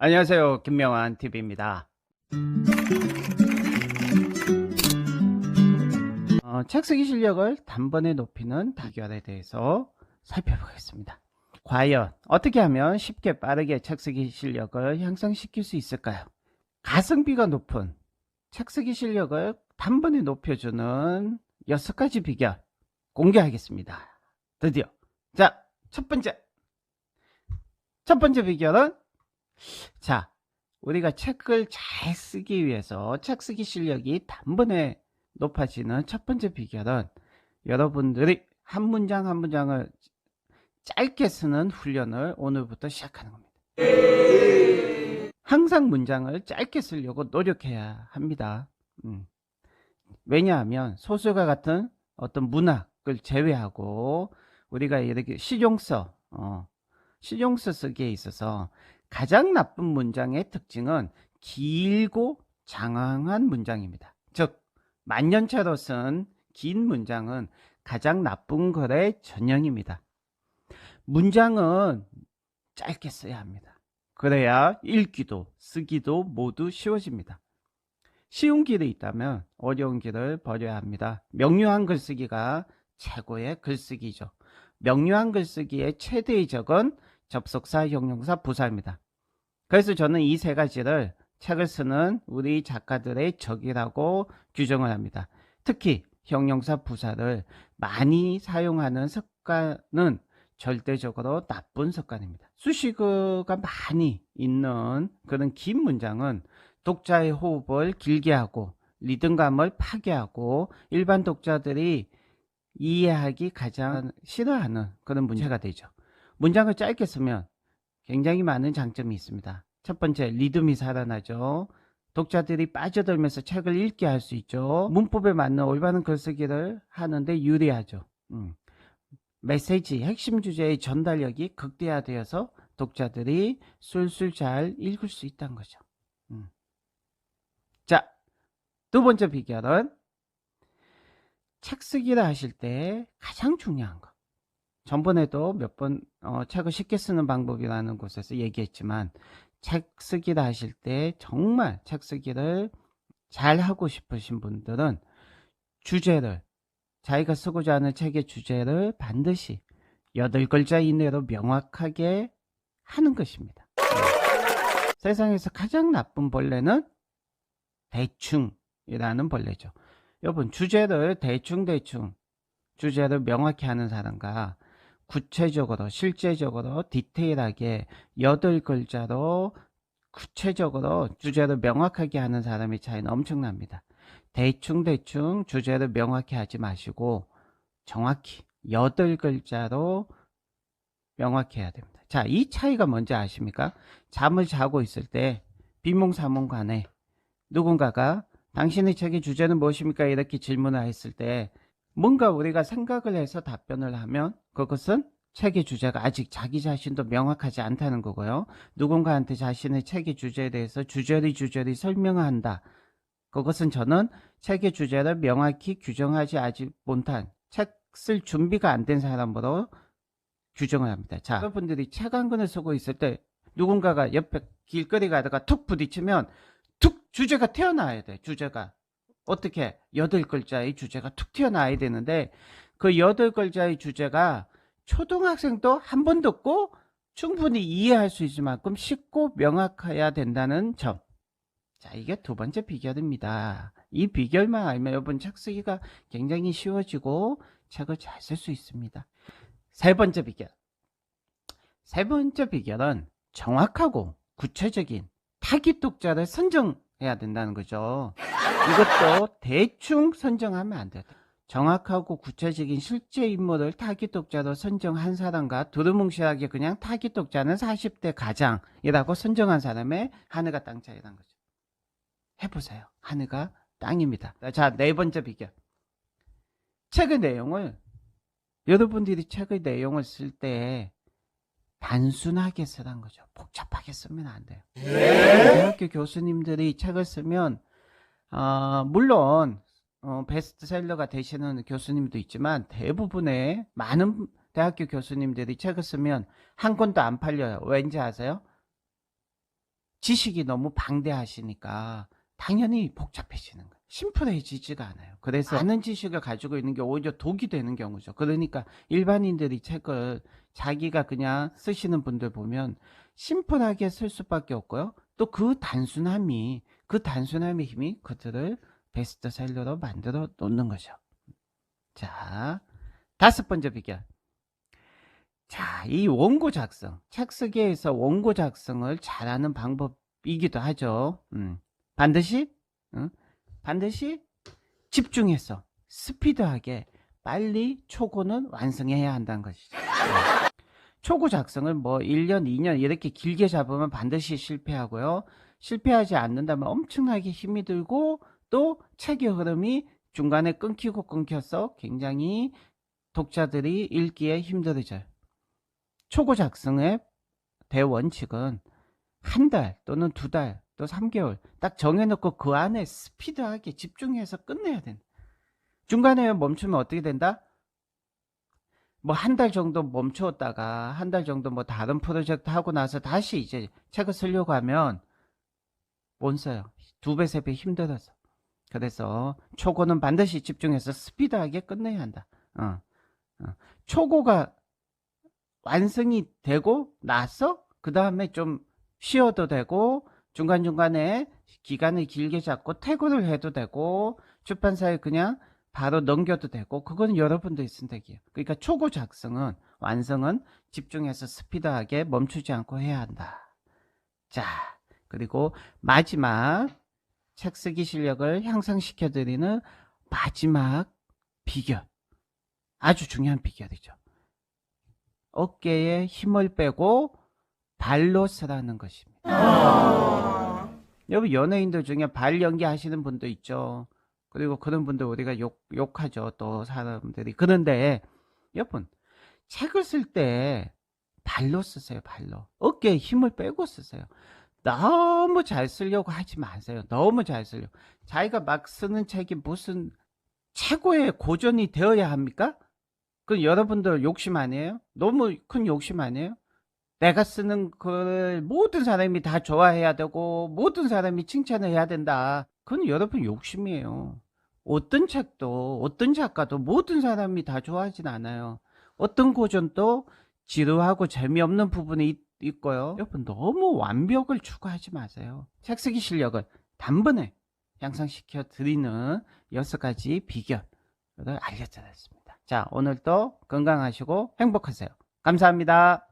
안녕하세요. 김명환 TV입니다. 책 쓰기 실력을 단번에 높이는 비결에 대해서 살펴보겠습니다. 과연 어떻게 하면 쉽게 빠르게 책 쓰기 실력을 향상시킬 수 있을까요? 가성비가 높은 책 쓰기 실력을 단번에 높여주는 6가지 비결 공개하겠습니다. 드디어. 자, 첫 번째 비결은, 자, 우리가 책을 잘 쓰기 위해서 책 쓰기 실력이 단번에 높아지는 첫 번째 비결은, 여러분들이 한 문장 한 문장을 짧게 쓰는 훈련을 오늘부터 시작하는 겁니다. 항상 문장을 짧게 쓰려고 노력해야 합니다. 왜냐하면 소설과 같은 어떤 문학을 제외하고 우리가 이렇게 실용서 쓰기에 있어서 가장 나쁜 문장의 특징은 길고 장황한 문장입니다. 즉, 만년차로 쓴 긴 문장은 가장 나쁜 글의 전형입니다. 문장은 짧게 써야 합니다. 그래야 읽기도 쓰기도 모두 쉬워집니다. 쉬운 길이 있다면 어려운 길을 버려야 합니다. 명료한 글쓰기가 최고의 글쓰기죠. 명료한 글쓰기의 최대의 적은 접속사, 형용사, 부사입니다. 그래서 저는 이 세 가지를 책을 쓰는 우리 작가들의 적이라고 규정을 합니다. 특히 형용사, 부사를 많이 사용하는 습관은 절대적으로 나쁜 습관입니다. 수식어가 많이 있는 그런 긴 문장은 독자의 호흡을 길게 하고 리듬감을 파괴하고 일반 독자들이 이해하기 가장 싫어하는 그런 문제가 되죠. 문장을 짧게 쓰면 굉장히 많은 장점이 있습니다. 첫 번째, 리듬이 살아나죠. 독자들이 빠져들면서 책을 읽게 할 수 있죠. 문법에 맞는 올바른 글쓰기를 하는데 유리하죠. 메시지, 핵심 주제의 전달력이 극대화되어서 독자들이 술술 잘 읽을 수 있다는 거죠. 자, 두 번째 비결은 책 쓰기를 하실 때 가장 중요한 거. 전번에도 몇 번 책을 쉽게 쓰는 방법이라는 곳에서 얘기했지만, 책 쓰기를 하실 때 정말 책 쓰기를 잘 하고 싶으신 분들은 주제를, 자기가 쓰고자 하는 책의 주제를 반드시 8글자 이내로 명확하게 하는 것입니다. 세상에서 가장 나쁜 벌레는 대충이라는 벌레죠. 여러분, 주제를 대충 주제를 명확히 하는 사람과 구체적으로 실제적으로 디테일하게 8글자로 구체적으로 주제를 명확하게 하는 사람의 차이는 엄청납니다. 대충 주제를 명확히 하지 마시고 정확히 8글자로 명확히 해야 됩니다. 자, 이 차이가 뭔지 아십니까? 잠을 자고 있을 때 비몽사몽간에 누군가가 당신의 책의 주제는 무엇입니까? 이렇게 질문을 했을 때 뭔가 우리가 생각을 해서 답변을 하면 그것은 책의 주제가 아직 자기 자신도 명확하지 않다는 거고요. 누군가한테 자신의 책의 주제에 대해서 주저리 설명한다. 그것은 저는 책의 주제를 명확히 규정하지 아직 못한, 책 쓸 준비가 안 된 사람으로 규정을 합니다. 자, 여러분들이 책 한 권을 쓰고 있을 때 누군가가 옆에 길거리 가다가 툭 부딪히면 툭 주제가 튀어나와야 돼. 주제가 어떻게 8글자의 주제가 툭 튀어나와야 되는데, 그 8글자의 주제가 초등학생도 한 번 듣고 충분히 이해할 수 있을 만큼 쉽고 명확해야 된다는 점. 자, 이게 두 번째 비결입니다. 이 비결만 알면 여러분 책 쓰기가 굉장히 쉬워지고 책을 잘 쓸 수 있습니다. 세 번째 비결은 정확하고 구체적인 타깃 독자를 선정해야 된다는 거죠. 이것도 대충 선정하면 안 돼요. 정확하고 구체적인 실제 인물을 타깃 독자로 선정한 사람과 두루뭉실하게 그냥 타깃 독자는 40대 가장이라고 선정한 사람의 하늘과 땅 차이라는 거죠. 해보세요. 하늘과 땅입니다. 자, 네 번째 비결. 여러분들이 책의 내용을 쓸 때 단순하게 쓰란 거죠. 복잡하게 쓰면 안 돼요. 대학교 교수님들이 책을 쓰면 물론 베스트셀러가 되시는 교수님도 있지만 대부분의 많은 대학교 교수님들이 책을 쓰면 한 권도 안 팔려요. 왠지 아세요? 지식이 너무 방대하시니까 당연히 복잡해지는 거예요. 심플해지지가 않아요. 그래서 많은 지식을 가지고 있는 게 오히려 독이 되는 경우죠. 그러니까 일반인들이 책을 자기가 그냥 쓰시는 분들 보면 심플하게 쓸 수밖에 없고요. 또 그 단순함의 힘이 그들을 베스트셀러로 만들어 놓는 거죠. 자, 5번째 비결. 자, 이 원고 작성. 책 쓰기에서 원고 작성을 잘하는 방법이기도 하죠. 반드시 집중해서 스피드하게 빨리 초고는 완성해야 한다는 것이죠. 초고 작성을 뭐 1년, 2년 이렇게 길게 잡으면 반드시 실패하고요. 실패하지 않는다면 엄청나게 힘이 들고 또 책의 흐름이 중간에 끊겨서 굉장히 독자들이 읽기에 힘들어져요. 초고 작성의 대원칙은 한 달 또는 2달 또 3개월 딱 정해놓고 그 안에 스피드하게 집중해서 끝내야 된다. 중간에 멈추면 어떻게 된다? 뭐 한 달 정도 멈추었다가 한 달 정도 뭐 다른 프로젝트 하고 나서 다시 이제 책을 쓰려고 하면 못 써요. 2배, 3배 힘들어서. 그래서 초고는 반드시 집중해서 스피드하게 끝내야 한다. 초고가 완성이 되고 나서 그 다음에 좀 쉬어도 되고 중간중간에 기간을 길게 잡고 퇴근을 해도 되고 출판사에 그냥 바로 넘겨도 되고 그건 여러분들의 선택이에요. 그러니까 초고 작성은 완성은 집중해서 스피드하게 멈추지 않고 해야 한다. 자, 그리고 마지막 책 쓰기 실력을 향상시켜 드리는 마지막 비결, 아주 중요한 비결이죠. 어깨에 힘을 빼고 발로 쓰라는 것입니다. 여러분 연예인들 중에 발 연기 하시는 분도 있죠. 그리고 그런 분들 우리가 욕하죠. 또 사람들이. 그런데 여러분 책을 쓸 때 발로 쓰세요. 발로. 어깨에 힘을 빼고 쓰세요. 너무 잘 쓰려고 하지 마세요. 너무 잘 쓰려고. 자기가 막 쓰는 책이 무슨 최고의 고전이 되어야 합니까? 그건 여러분들 욕심 아니에요? 너무 큰 욕심 아니에요? 내가 쓰는 글 모든 사람이 다 좋아해야 되고 모든 사람이 칭찬을 해야 된다. 그건 여러분 욕심이에요. 어떤 책도 어떤 작가도 모든 사람이 다 좋아하진 않아요. 어떤 고전도 지루하고 재미없는 부분이 있고요. 여러분 너무 완벽을 추구하지 마세요. 책 쓰기 실력을 단번에 향상시켜 드리는 6가지 비결을 알려드렸습니다. 자, 오늘도 건강하시고 행복하세요. 감사합니다.